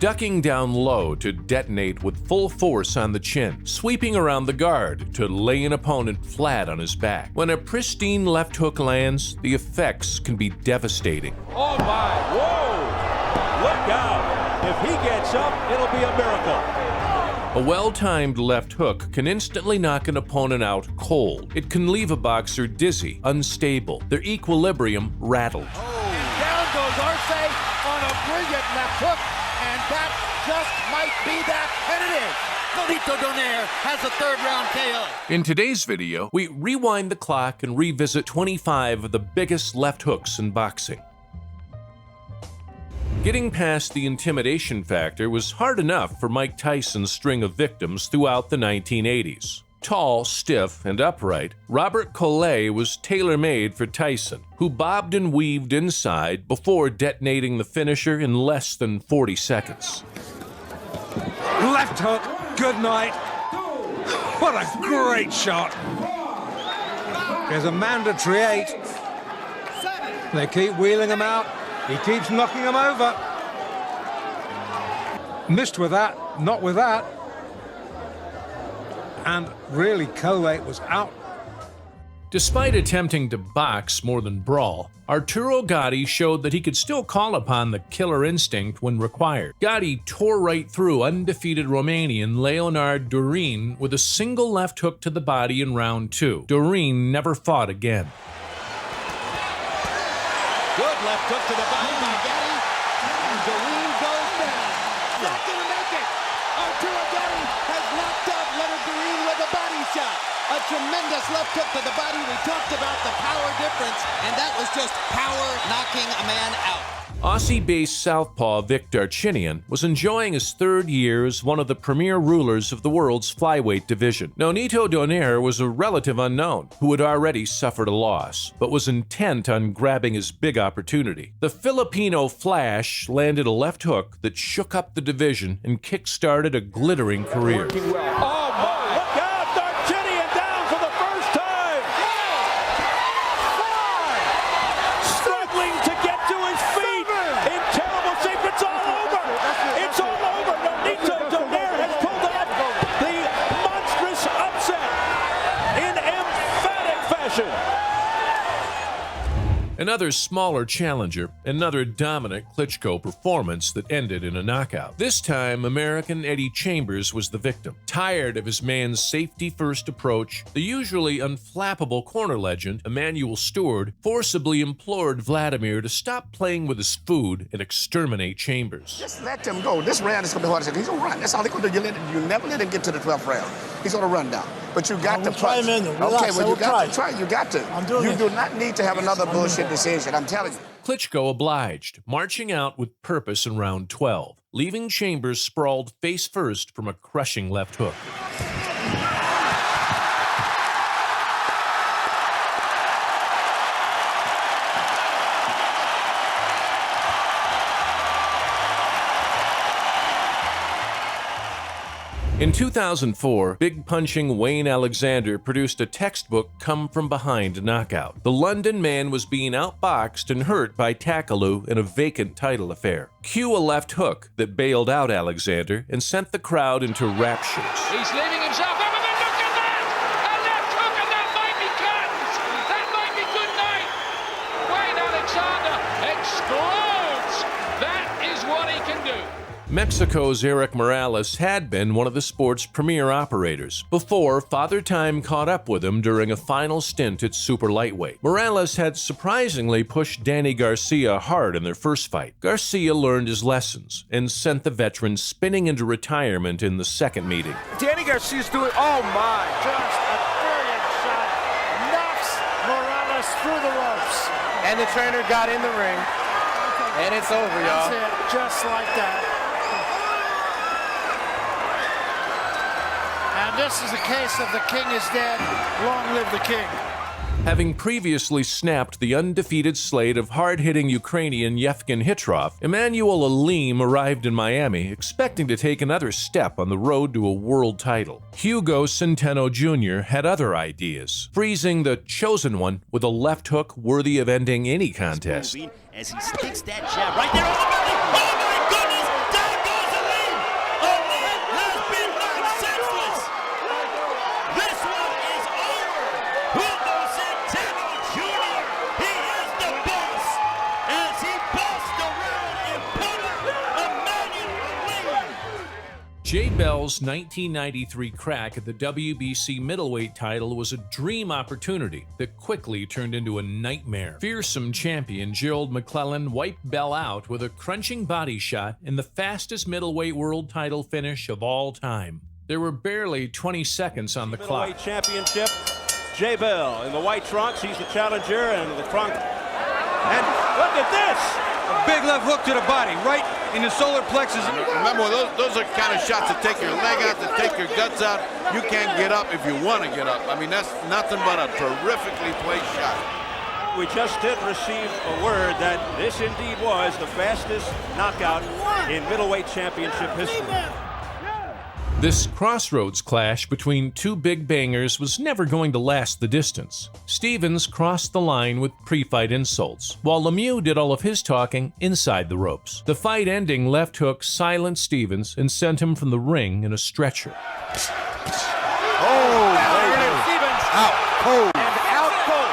ducking down low to detonate with full force on the chin, sweeping around the guard to lay an opponent flat on his back. When a pristine left hook lands, the effects can be devastating. Oh my, whoa, look out. If he gets up, it'll be a miracle. A well-timed left hook can instantly knock an opponent out cold. It can leave a boxer dizzy, unstable, their equilibrium rattled. Oh. And down goes Arce on a brilliant left hook, and that just might be that, and it is. Nonito Donaire has a third-round KO. In today's video, we rewind the clock and revisit 25 of the biggest left hooks in boxing. Getting past the intimidation factor was hard enough for Mike Tyson's string of victims throughout the 1980s. Tall, stiff, and upright, Robert Collet was tailor-made for Tyson, who bobbed and weaved inside before detonating the finisher in less than 40 seconds. Left hook, good night. What a great shot. There's a mandatory 8. They keep wheeling him out. He keeps knocking him over. Missed with that, not with that. And really, Collet was out. Despite attempting to box more than brawl, Arturo Gatti showed that he could still call upon the killer instinct when required. Gatti tore right through undefeated Romanian Leonard Durin with a single left hook to the body in round 2. Durin never fought again. Good left hook to the body by Gatti, and Durin goes down. Not gonna make it. Arturo Gatti has knocked out Leonard Durin with a body shot. A tremendous left hook to the body. We talked about the power difference, and that was just power knocking a man out. Aussie-based southpaw Vic Darchinian was enjoying his third year as one of the premier rulers of the world's flyweight division. Nonito Donaire was a relative unknown who had already suffered a loss, but was intent on grabbing his big opportunity. The Filipino Flash landed a left hook that shook up the division and kick-started a glittering career. Oh my, look out, Darchinian down for the first time. Struggling to get to his feet. In terrible shape, it's all over. It's all over. Nonito Donaire has pulled off the monstrous upset in emphatic fashion. Another smaller challenger, another dominant Klitschko performance that ended in a knockout. This time, American Eddie Chambers was the victim. Tired of his man's safety-first approach, the usually unflappable corner legend, Emanuel Stewart, forcibly implored Vladimir to stop playing with his food and exterminate Chambers. Just let him go. This round is going to be hard. He's going to run. That's all he's going to do. You never let him get to the 12th round. He's going to run down. But you got to punch. Okay, well, you got to try. You got to. You do not need to have another bullshit decision. I'm telling you. Klitschko obliged, marching out with purpose in round 12, leaving Chambers sprawled face first from a crushing left hook. In 2004, big-punching Wayne Alexander produced a textbook come-from-behind knockout. The London man was being outboxed and hurt by Takaloo in a vacant title affair. Cue a left hook that bailed out Alexander and sent the crowd into raptures. He's leaving himself up, and then look at that! A left hook, and that might be curtains! That might be good night! Wayne Alexander explodes! That is what he can do. Mexico's Eric Morales had been one of the sport's premier operators before Father Time caught up with him during a final stint at super lightweight. Morales had surprisingly pushed Danny Garcia hard in their first fight. Garcia learned his lessons and sent the veteran spinning into retirement in the second meeting. Danny Garcia's doing, oh my. Just a brilliant shot. Knocks Morales through the ropes. And the trainer got in the ring. And it's over, y'all. That's it, just like that. And this is a case of the king is dead, long live the king. Having previously snapped the undefeated slate of hard-hitting Ukrainian Yevgen Hitrov, Emmanuel Alim arrived in Miami expecting to take another step on the road to a world title. Hugo Centeno Jr. had other ideas, freezing the chosen one with a left hook worthy of ending any contest. As he sticks that jab right there on the belly. Oh my goodness! Down goes Jay Bell's 1993 crack at the WBC middleweight title was a dream opportunity that quickly turned into a nightmare. Fearsome champion Gerald McClellan wiped Bell out with a crunching body shot in the fastest middleweight world title finish of all time. There were barely 20 seconds on the clock. Middleweight championship, Jay Bell in the white trunks. He's the challenger, and the trunk. And look at this! A big left hook to the body, right in the solar plexus. Remember, those are kind of shots that take your leg out, that take your guts out. You can't get up if you want to get up. I mean, that's nothing but a terrifically played shot. We just did receive a word that this indeed was the fastest knockout in middleweight championship history. This crossroads clash between two big bangers was never going to last the distance. Stevens crossed the line with pre-fight insults, while Lemieux did all of his talking inside the ropes. The fight-ending left hook silenced Stevens and sent him from the ring in a stretcher. Oh, Stevens out cold. and out cold.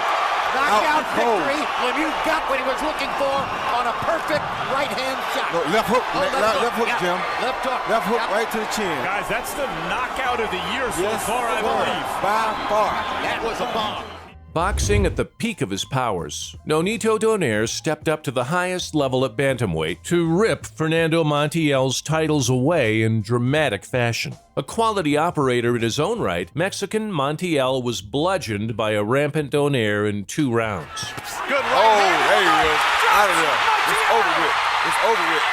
Knockout victory. Lemieux got what he was looking for on a perfect right-hand shot. No, left hook, left hook, yeah. Jim. Left hook. Left hook Yep. right to the chin. Guys, that's the knockout of the year so Yes, far, I believe. By far. That was a bomb. Boxing at the peak of his powers, Nonito Donaire stepped up to the highest level at bantamweight to rip Fernando Montiel's titles away in dramatic fashion. A quality operator in his own right, Mexican Montiel was bludgeoned by a rampant Donaire in 2 rounds. Good right. Oh, there he is. Out of there. It's over with. It's over with.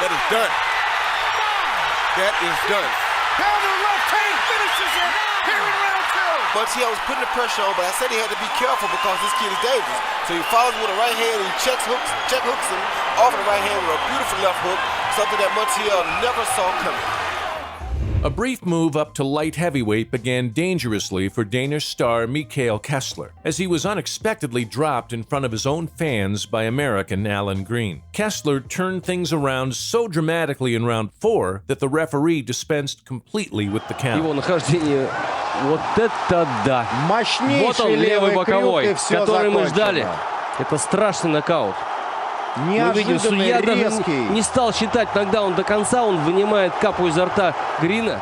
That is done. That is done. Down the left hand finishes it here in round 2. Montiel was putting the pressure on, but I said he had to be careful because this kid is dangerous. So he follows with a right hand and he check hooks him off the right hand with a beautiful left hook, something that Montiel never saw coming. A brief move up to light heavyweight began dangerously for Danish star Mikael Kessler, as he was unexpectedly dropped in front of his own fans by American Alan Green. Kessler turned things around so dramatically in round 4 that the referee dispensed completely with the count. Его нахождение, вот это да. Мощнейший Вот он, левый боковой, крюк, и всё который мы закончено. ждали. Это страшный нокаут. Мы видим, судья даже не стал считать нокдаун до конца, он вынимает капу изо рта Грина.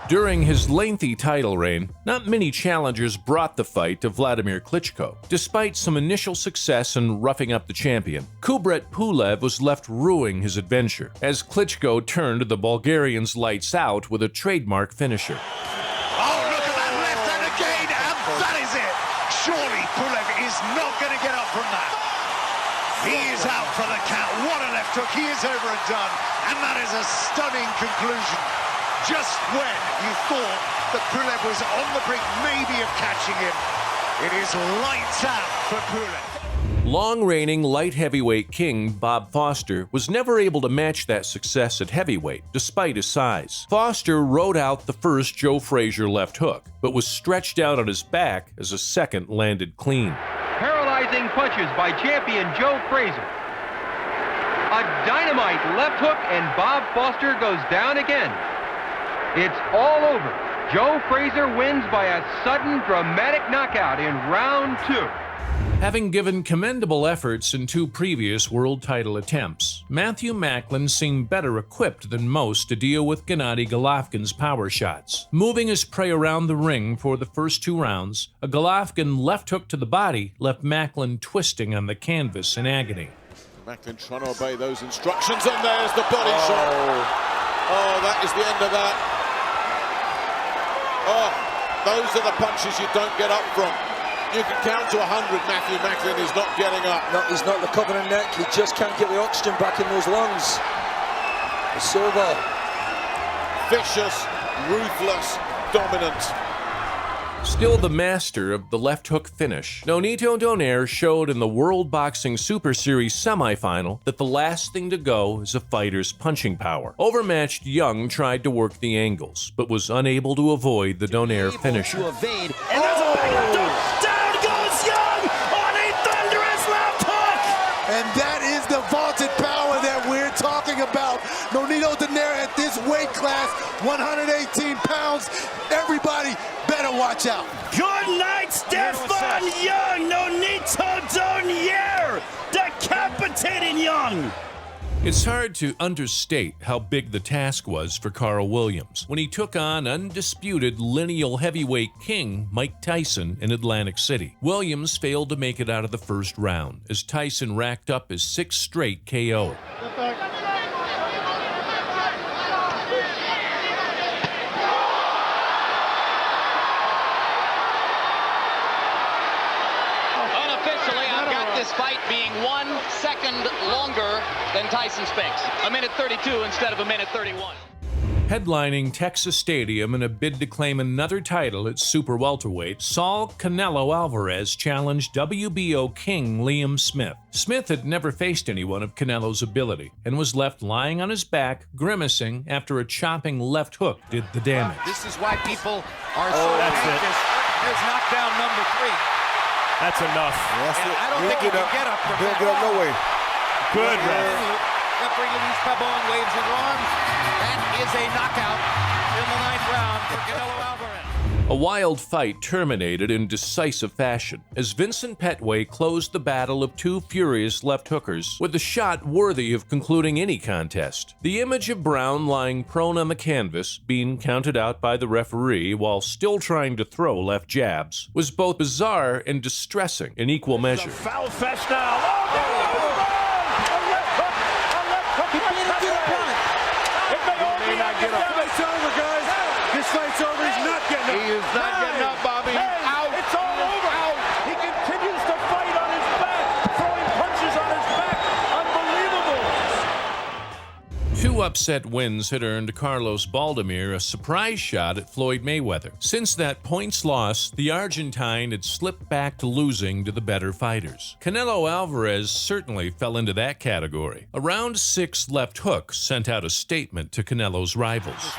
During his lengthy title reign, not many challengers brought the fight to Vladimir Klitschko. Despite some initial success in roughing up the champion, Kubrat Pulev was left ruining his adventure, as Klitschko turned the Bulgarian's lights out with a trademark finisher. Oh, look at that left hand again, and that is it. Surely Pulev is not going to get up from that. He is out for the count. What a left hook. He is over and done. And that is a stunning conclusion. Just when you thought that Pulev was on the brink maybe of catching him, it is lights out for Pulev. Long-reigning light heavyweight king Bob Foster was never able to match that success at heavyweight, despite his size. Foster rode out the first Joe Frazier left hook, but was stretched out on his back as a second landed clean. Paralyzing punches by champion Joe Frazier. A dynamite left hook and Bob Foster goes down again. It's all over. Joe Frazier wins by a sudden dramatic knockout in round 2. Having given commendable efforts in 2 previous world title attempts, Matthew Macklin seemed better equipped than most to deal with Gennady Golovkin's power shots. Moving his prey around the ring for the first 2 rounds, a Golovkin left hook to the body left Macklin twisting on the canvas in agony. Macklin trying to obey those instructions, and there's the body shot. Oh, that is the end of that. Oh, those are the punches you don't get up from. You can count to 100, Matthew Macklin is not getting up. No, he's not recovering neck. He just can't get the oxygen back in those lungs. It's over. Vicious, ruthless, dominant. Still the master of the left hook finish, Nonito Donaire showed in the World Boxing Super Series semifinal that the last thing to go is a fighter's punching power. Overmatched Young tried to work the angles, but was unable to avoid the Donaire finisher. And there's a backup. Down goes Young on a thunderous left hook. And that is the vaulted power that we're talking about. Nonito Donaire at this weight class, 118 pounds. Everybody better watch out. Good night, Stefan Young. Nonito Donaire decapitating Young. It's hard to understate how big the task was for Carl Williams when he took on undisputed lineal heavyweight king Mike Tyson in Atlantic City. Williams failed to make it out of the first round as Tyson racked up his 6th straight KO. Unofficially, I've got this fight being 1 second longer than Tyson Spinks. A minute 32 instead of a minute 31. Headlining Texas Stadium in a bid to claim another title at super welterweight, Saul Canelo Alvarez challenged WBO king Liam Smith. Smith had never faced anyone of Canelo's ability and was left lying on his back, grimacing after a chopping left hook did the damage. This is why people are so anxious. There's knockdown number 3. That's enough. I don't think he can get up from that. Get up no way. Good ref. Referee Luis Pabon waves his arms. That is a knockout in the 9th round for Canelo Alvarez. A wild fight terminated in decisive fashion as Vincent Petway closed the battle of two furious left hookers with a shot worthy of concluding any contest. The image of Brown lying prone on the canvas, being counted out by the referee while still trying to throw left jabs, was both bizarre and distressing in equal measure. Foul fest now. This fight's over. He's not getting up. He is not getting up, Bobby. Hey, out. It's all over. Out. He continues to fight on his back, throwing punches on his back. Unbelievable. 2 upset wins had earned Carlos Baldomir a surprise shot at Floyd Mayweather. Since that points loss, the Argentine had slipped back to losing to the better fighters. Canelo Alvarez certainly fell into that category. A round 6 left hook sent out a statement to Canelo's rivals.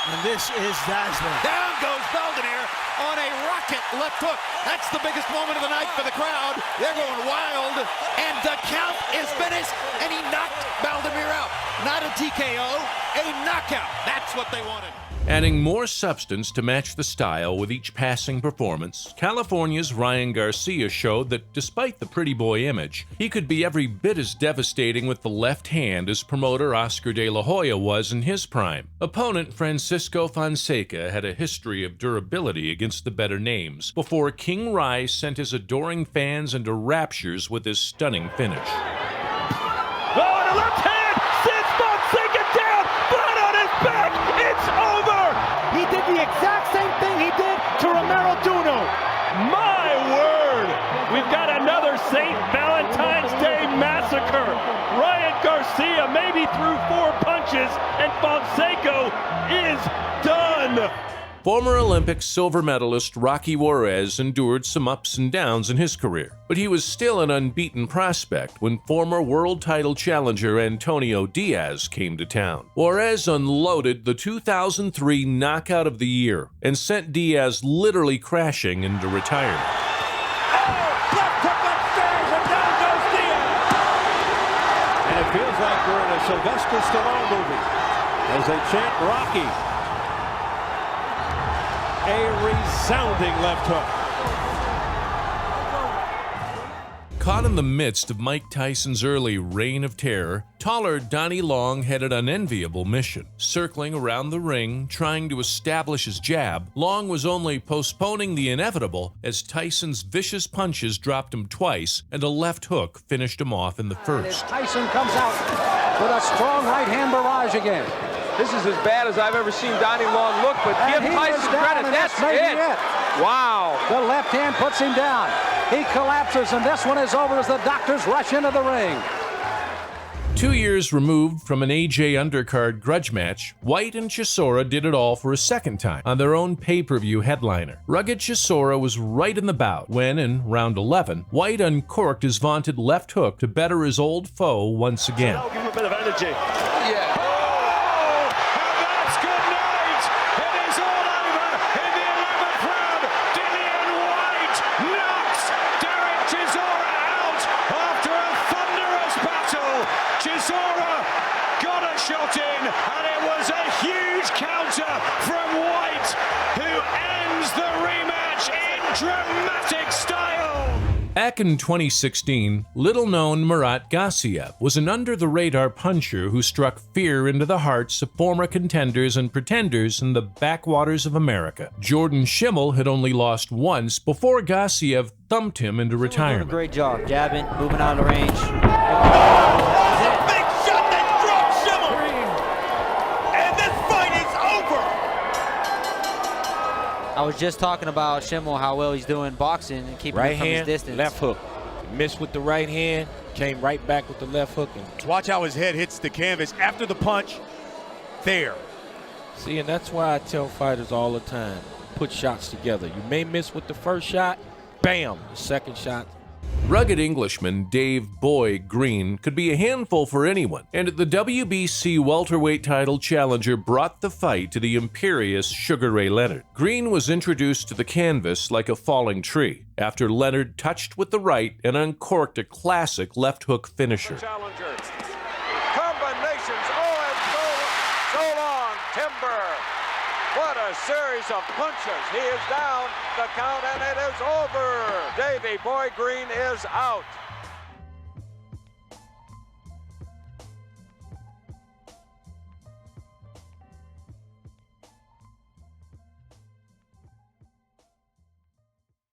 And this is dazzling. Down goes Baldomir on a rocket left hook. That's the biggest moment of the night for the crowd. They're going wild, and the count is finished, and he knocked Baldomir out. Not a TKO, a knockout. That's what they wanted. Adding more substance to match the style with each passing performance, California's Ryan Garcia showed that despite the pretty boy image, he could be every bit as devastating with the left hand as promoter Oscar De La Hoya was in his prime. Opponent Francisco Fonseca had a history of durability against the better names before King Rai sent his adoring fans into raptures with his stunning finish. Oh, and a left hand sends Fonseca down, flat on his back. It's over. He did the exact same thing he did to Romero Duno. My word. We've got another St. Valentine's Day massacre. Ryan Garcia maybe threw 4 punches, and Fonseca is done. Former Olympic silver medalist Rocky Juarez endured some ups and downs in his career, but he was still an unbeaten prospect when former world title challenger Antonio Diaz came to town. Juarez unloaded the 2003 Knockout of the Year and sent Diaz literally crashing into retirement. Left hook upstairs, and down goes Diaz. And it feels like we're in a Sylvester Stallone movie as they chant Rocky. A resounding left hook. Caught in the midst of Mike Tyson's early reign of terror, taller Donnie Long had an unenviable mission. Circling around the ring, trying to establish his jab, Long was only postponing the inevitable as Tyson's vicious punches dropped him twice and a left hook finished him off in the first. Tyson comes out with a strong right hand barrage again. This is as bad as I've ever seen Donnie Long look, but give Tyson credit. That's it. Wow. The left hand puts him down. He collapses, and this one is over as the doctors rush into the ring. 2 years removed from an AJ undercard grudge match, White and Chisora did it all for a second time on their own pay-per-view headliner. Rugged Chisora was right in the bout when, in round 11, White uncorked his vaunted left hook to better his old foe once again. Give him a bit of energy. Yeah. Chisora got a shot in, and it was a huge counter from White, who ends the rematch in dramatic style. Back in 2016, little-known Murat Gassiev was an under-the-radar puncher who struck fear into the hearts of former contenders and pretenders in the backwaters of America. Jordan Schimmel had only lost once before Gassiev thumped him into retirement. Great job, jabbing, moving out of the range. Big shot that dropped Schimmel, and this fight is over. I was just talking about Schimmel, how well he's doing boxing and keeping right it from hand, his distance. left hook. Missed with the right hand, came right back with the left hook. And Watch how his head hits the canvas after the punch. There. see, and that's why I tell fighters all the time, put shots together. You may miss with the first shot, bam, the second shot. Rugged Englishman Dave "Boy" Green could be a handful for anyone, and the WBC welterweight title challenger brought the fight to the imperious Sugar Ray Leonard. Green was introduced to the canvas like a falling tree after Leonard touched with the right and uncorked a classic left hook finisher. Challengers. Combinations, so long, Timber. What a series of punches. He is down the count and it is over. Davey Boy Green is out.